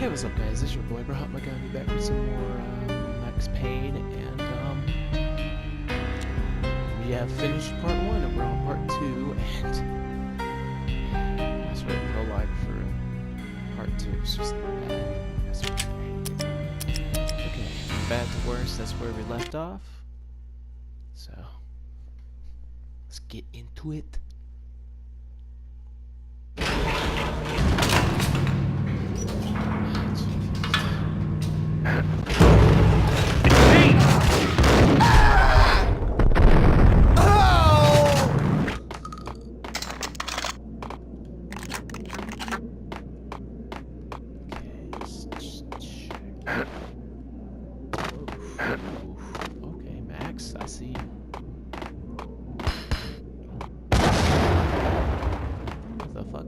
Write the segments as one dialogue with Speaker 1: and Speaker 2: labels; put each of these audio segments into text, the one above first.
Speaker 1: Hey, what's up, guys? This is your boy Bro. I'm gonna be back with some more Max Payne, and we have finished part 1 and we're on part 2, and I was waiting for a line for part 2. It's just bad. That's what I hate it. Okay, from bad to worse, that's where we left off. So, let's get into it. Okay, Max, I see you. What the fuck?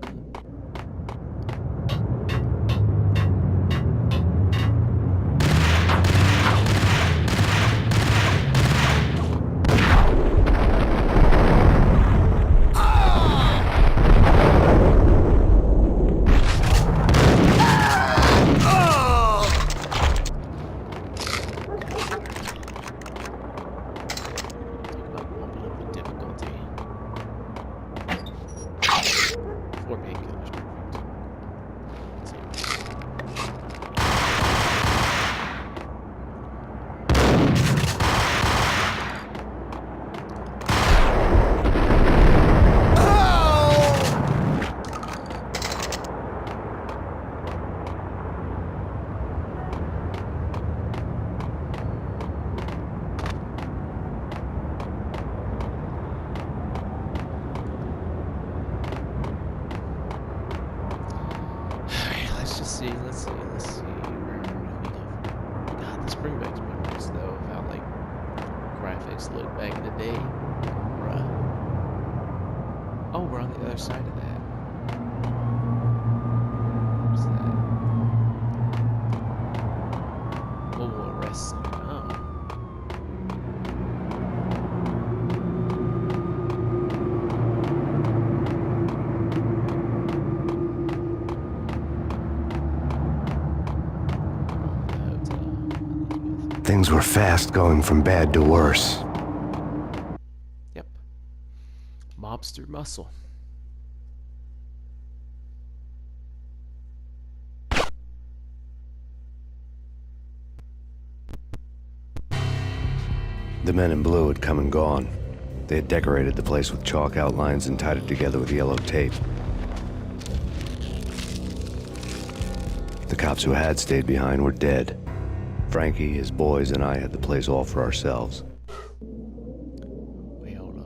Speaker 1: Let's see. God, this brings back memories though of how like graphics looked back in the day. Bruh. Oh, we're on the other side of that. What's that? Oh, arrest someone. Oh.
Speaker 2: Things were fast going from bad to worse.
Speaker 1: Yep. Mobster muscle.
Speaker 2: The men in blue had come and gone. They had decorated the place with chalk outlines and tied it together with yellow tape. The cops who had stayed behind were dead. Frankie, his boys, and I had the place all for ourselves.
Speaker 1: Wait, hold up.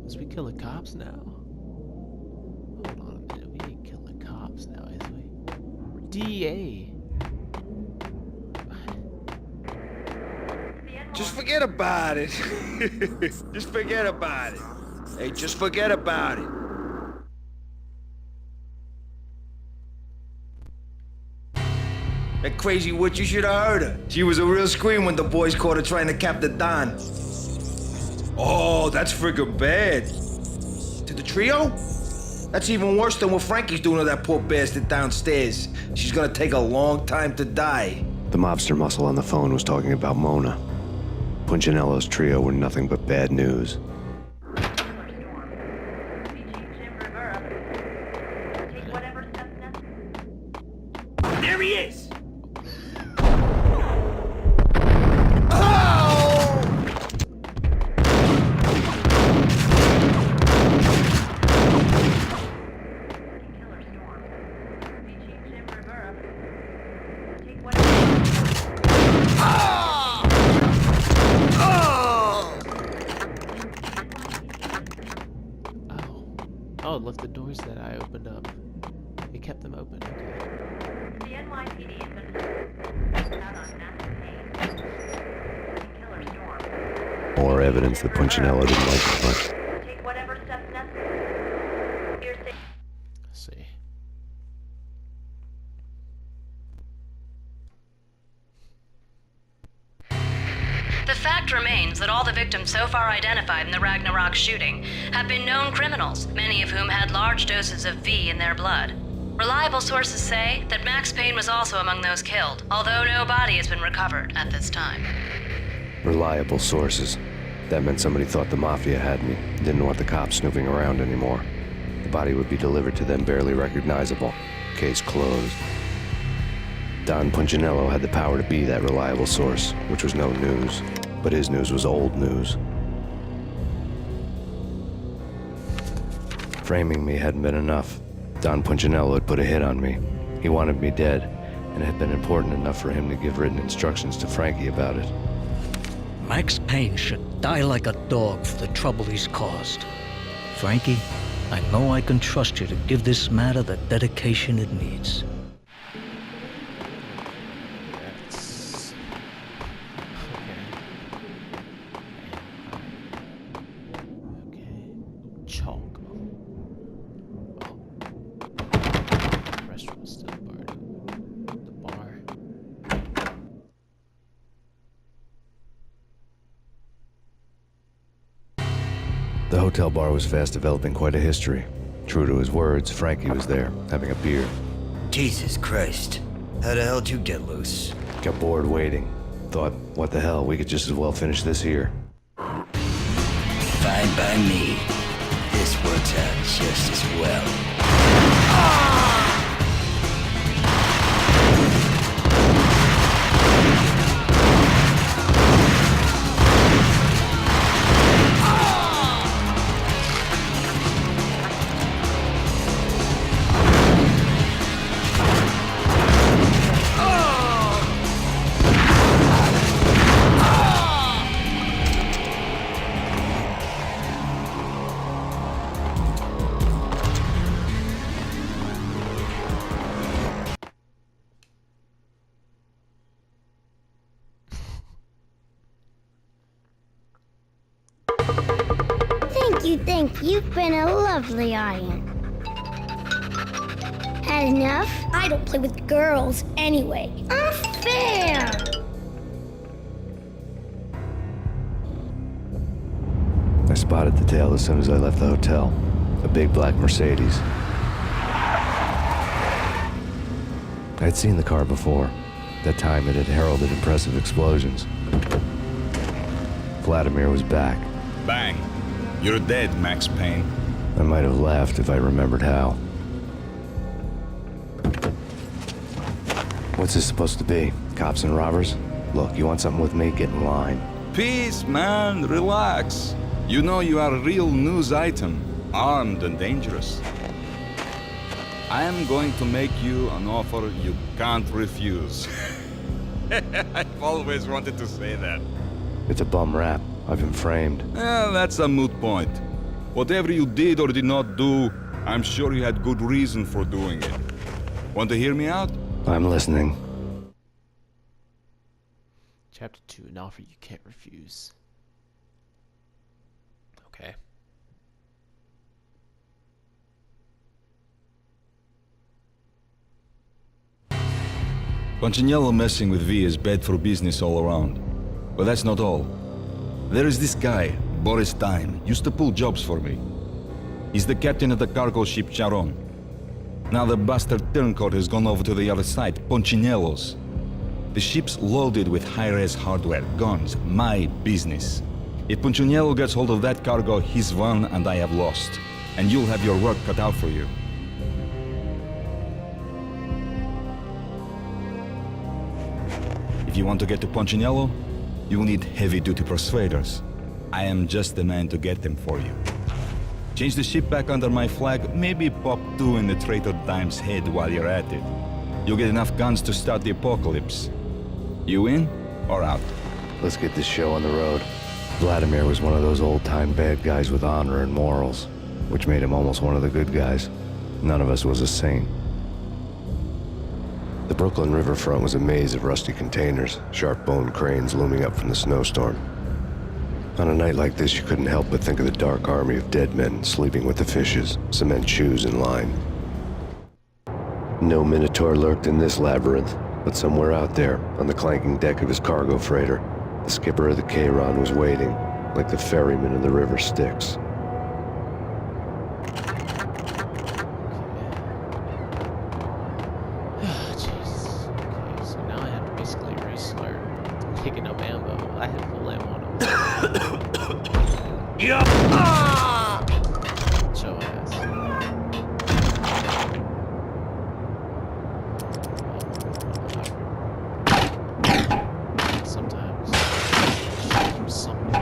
Speaker 1: Was we killing cops now? Hold on a minute. We ain't killing cops now, is we? We're DEA.
Speaker 3: Just forget about it. Just forget about it. Hey, just forget about it. That crazy witch, you should have heard her. She was a real scream when the boys caught her trying to cap the Don. Oh, that's friggin' bad. To the trio? That's even worse than what Frankie's doing to that poor bastard downstairs. She's gonna take a long time to die.
Speaker 2: The mobster muscle on the phone was talking about Mona. Punchinello's trio were nothing but bad news.
Speaker 3: There he is!
Speaker 1: Oh, it left the doors that I opened up. It kept them open, okay.
Speaker 4: The NYPD has been out on massive killer storm.
Speaker 2: More evidence that Punchinello didn't like the punch.
Speaker 4: Take whatever steps necessary. Here's the
Speaker 1: Let's see.
Speaker 5: The fact remains that all the victims so far identified in the Ragnarok shooting have been known criminals, many of whom had large doses of V in their blood. Reliable sources say that Max Payne was also among those killed, although no body has been recovered at this time.
Speaker 2: Reliable sources. That meant somebody thought the Mafia had me, didn't want the cops snooping around anymore. The body would be delivered to them barely recognizable. Case closed. Don Punchinello had the power to be that reliable source, which was no news. But his news was old news. Framing me hadn't been enough. Don Punchinello had put a hit on me. He wanted me dead, and it had been important enough for him to give written instructions to Frankie about it.
Speaker 6: Max Payne should die like a dog for the trouble he's caused. Frankie, I know I can trust you to give this matter the dedication it needs.
Speaker 1: That's okay. Chalk. Oh. The restaurant was still barred. The bar.
Speaker 2: The hotel bar was fast developing quite a history. True to his words, Frankie was there, having a beer.
Speaker 7: Jesus Christ. How the hell did you get loose?
Speaker 2: Got bored waiting. Thought, what the hell, we could just as well finish this here.
Speaker 7: Fine by me. This works out just as well.
Speaker 8: Thank you. You've been a lovely audience. Had enough? I don't play with girls anyway. Unfair!
Speaker 2: I spotted the tail as soon as I left the hotel. A big black Mercedes. I'd seen the car before. That time it had heralded impressive explosions. Vladimir was back.
Speaker 9: Bang. You're dead, Max Payne.
Speaker 2: I might have laughed if I remembered how. What's this supposed to be? Cops and robbers? Look, you want something with me? Get in line.
Speaker 9: Peace, man. Relax. You know you are a real news item, armed and dangerous. I am going to make you an offer you can't refuse. I've always wanted to say that.
Speaker 2: It's a bum rap. I've been framed.
Speaker 9: That's a moot point. Whatever you did or did not do, I'm sure you had good reason for doing it. Want to hear me out?
Speaker 2: I'm listening.
Speaker 1: Chapter 2, an offer you can't refuse. Okay.
Speaker 9: Punchinello messing with V is bad for business all around. But that's not all. There is this guy, Boris Time, used to pull jobs for me. He's the captain of the cargo ship Charon. Now the bastard turncoat has gone over to the other side, Punchinello's. The ship's loaded with high-res hardware, guns, my business. If Punchinello gets hold of that cargo, he's won and I have lost. And you'll have your work cut out for you. If you want to get to Punchinello, you will need heavy-duty persuaders. I am just the man to get them for you. Change the ship back under my flag, maybe pop 2 in the traitor Dime's head while you're at it. You'll get enough guns to start the apocalypse. You in or out?
Speaker 2: Let's get this show on the road. Vladimir was one of those old-time bad guys with honor and morals, which made him almost one of the good guys. None of us was a saint. The Brooklyn riverfront was a maze of rusty containers, sharp-boned cranes looming up from the snowstorm. On a night like this, you couldn't help but think of the dark army of dead men sleeping with the fishes, cement shoes in line. No Minotaur lurked in this labyrinth, but somewhere out there, on the clanking deck of his cargo freighter, the skipper of the Chiron was waiting, like the ferryman in the river Styx.
Speaker 1: basically restart picking up ammo. I had full ammo on him.
Speaker 7: Yup!
Speaker 1: Show ass. Sometimes. Something.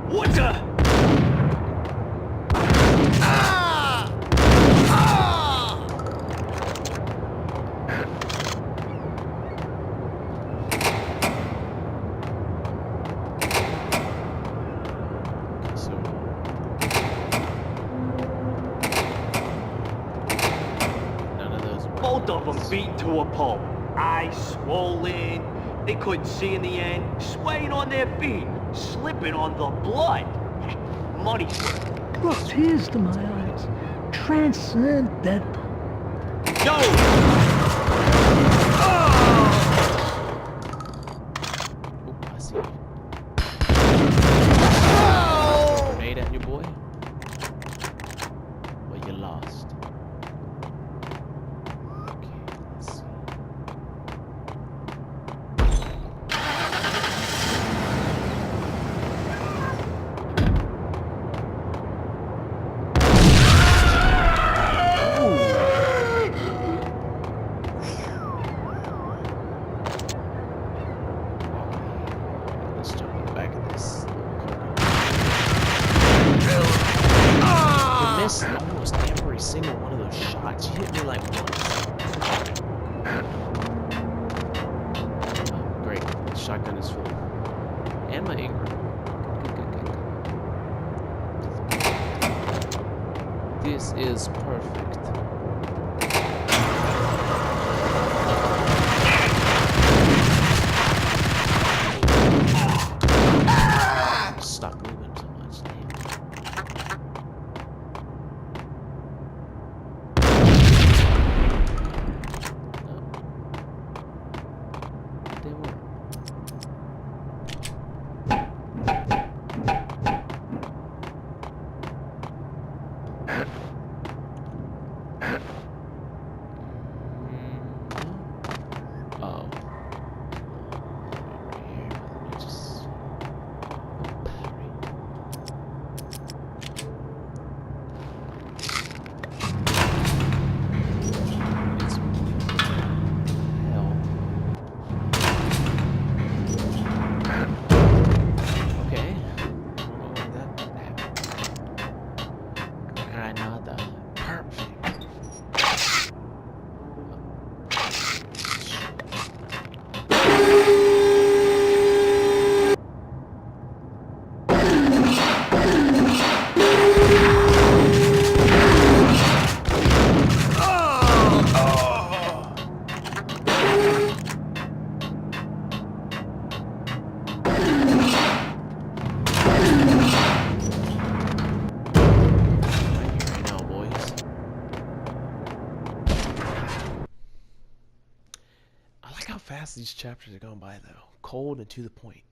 Speaker 7: What the?
Speaker 10: Both of them beaten to a pulp. Eyes swollen. They couldn't see in the end. Swaying on their feet. Slipping on the blood. Money's worth.
Speaker 6: Brought tears to my eyes. Transcendental.
Speaker 10: Yo!
Speaker 1: Oh, I see you. Grenade at you, boy. Well, you lost. Okay, let's see. Let's jump in the back of this little car. You missed almost every single one of those shots. You hit me like once. Oh, great. The shotgun is full. And my Ingram. Good. This is perfect. Stop moving so much, damn. No. Didn't work. Oh. Right here. Let me just. Okay. Granada. Perfect. Right now, boys. I like how fast these chapters are going by, though. Cold and to the point.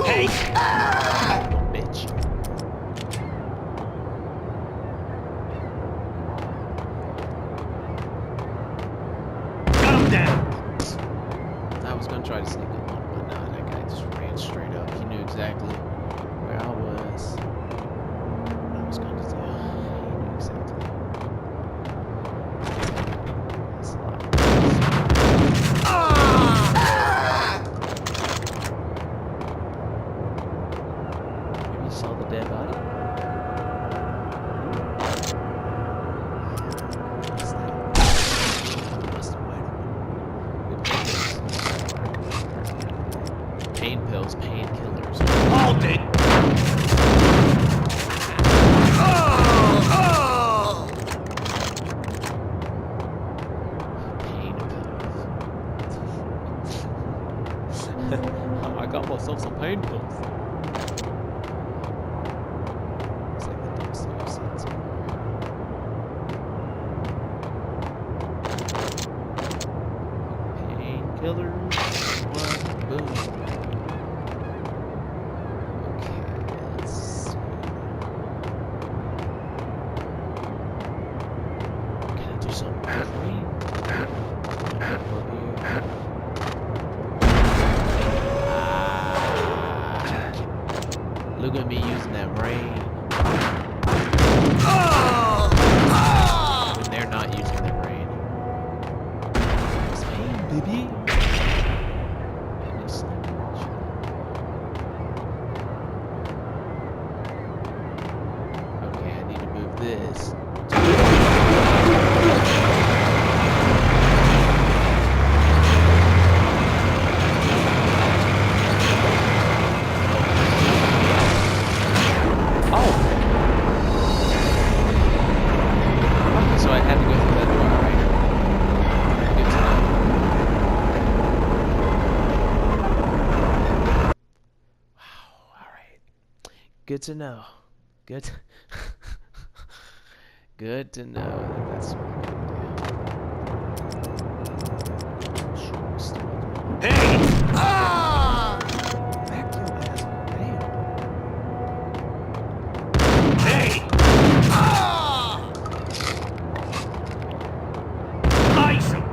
Speaker 10: Hey!
Speaker 1: Little bitch.
Speaker 10: Got him down!
Speaker 1: I was gonna try to sneak up on him, but no, that guy just ran straight up. He knew exactly where I was. What I was gonna do. He knew exactly. That's a lot. this. Oh! Okay, so I had to go through that door, alright. Good to know. Wow, alright. Good to know. Good. Good to know that that's what I'm gonna do. Sure, still.
Speaker 10: Hey!
Speaker 1: Back your asshole, damn.
Speaker 10: Hey! Ice him!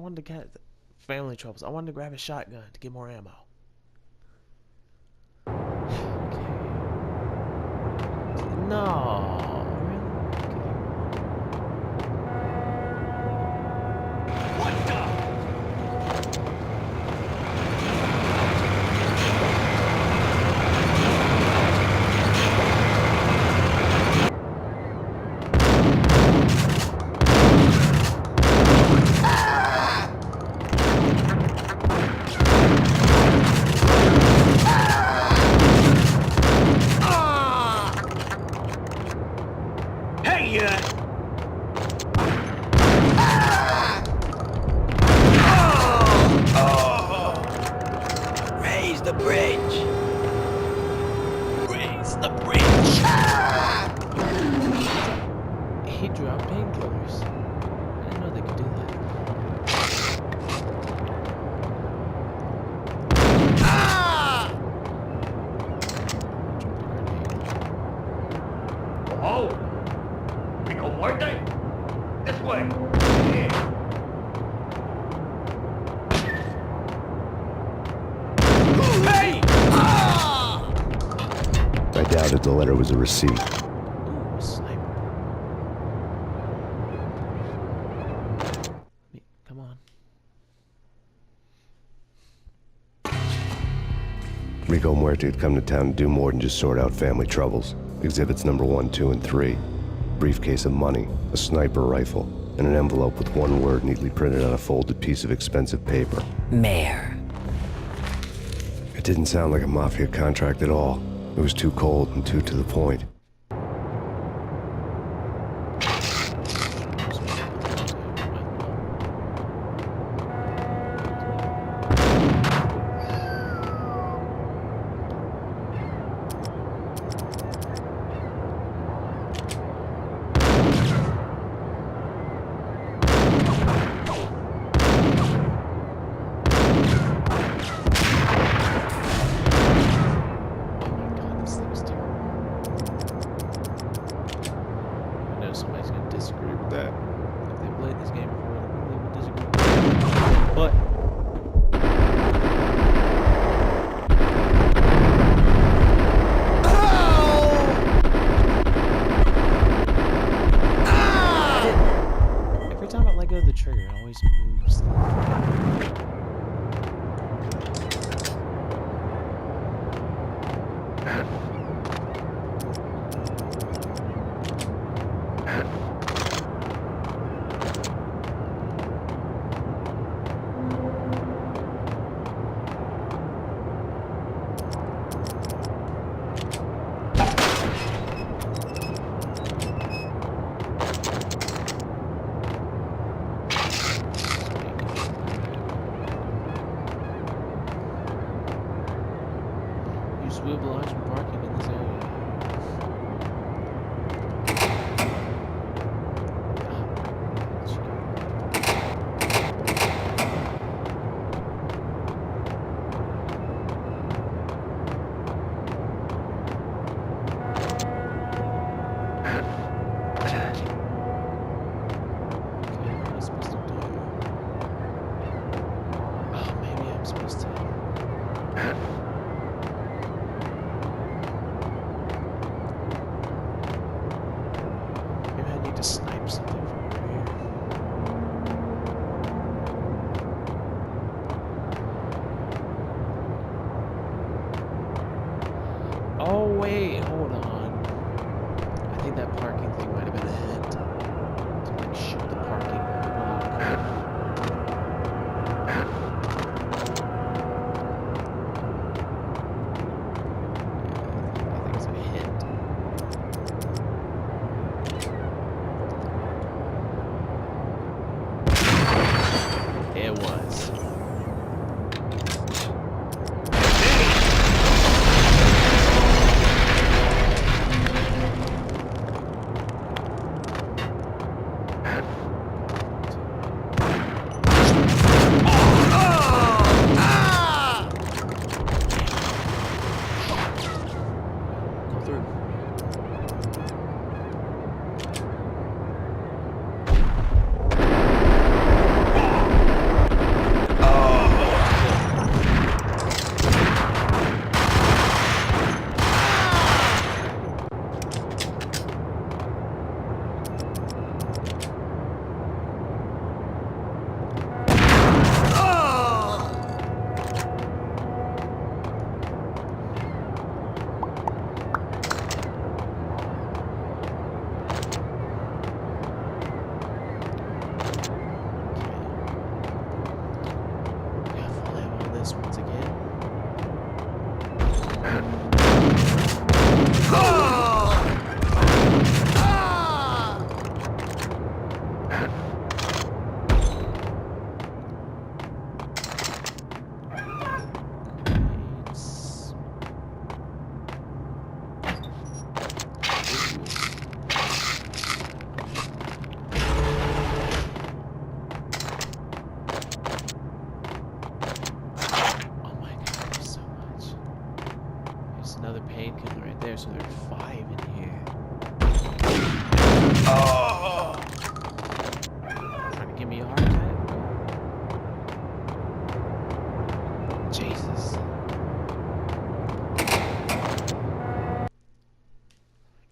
Speaker 1: wanted to get family troubles. I wanted to grab a shotgun to get more ammo. Okay. No.
Speaker 7: Raise the bridge.
Speaker 1: Raise the bridge. He dropped painkillers. I didn't know they could do that.
Speaker 10: Oh, Rico Muerte? This way. Yeah. Hey!
Speaker 2: I doubted the letter was a receipt.
Speaker 1: Ooh, a sniper. Come on.
Speaker 2: Rico Muerte had come to town to do more than just sort out family troubles. Exhibits number 1, 2, and 3. Briefcase of money, a sniper rifle, and an envelope with one word neatly printed on a folded piece of expensive paper.
Speaker 7: Mayor.
Speaker 2: It didn't sound like a mafia contract at all. It was too cold and too to the point.
Speaker 1: Rules will oblige when parking in this area. To snipe something from over here. Oh wait, hold on. I think that parking thing might have been a hint to like shoot the parking block. I think it's a hint. It was. Go through. Once again. Another painkiller right there, so there's 5 in here. Oh! Trying to give me a heart attack, bro. Jesus.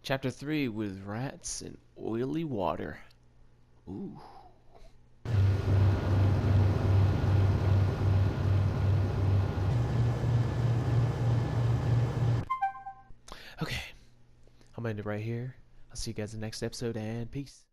Speaker 1: Chapter 3 with rats and oily water. Ooh. Okay, I'm gonna end it right here. I'll see you guys in the next episode, and peace.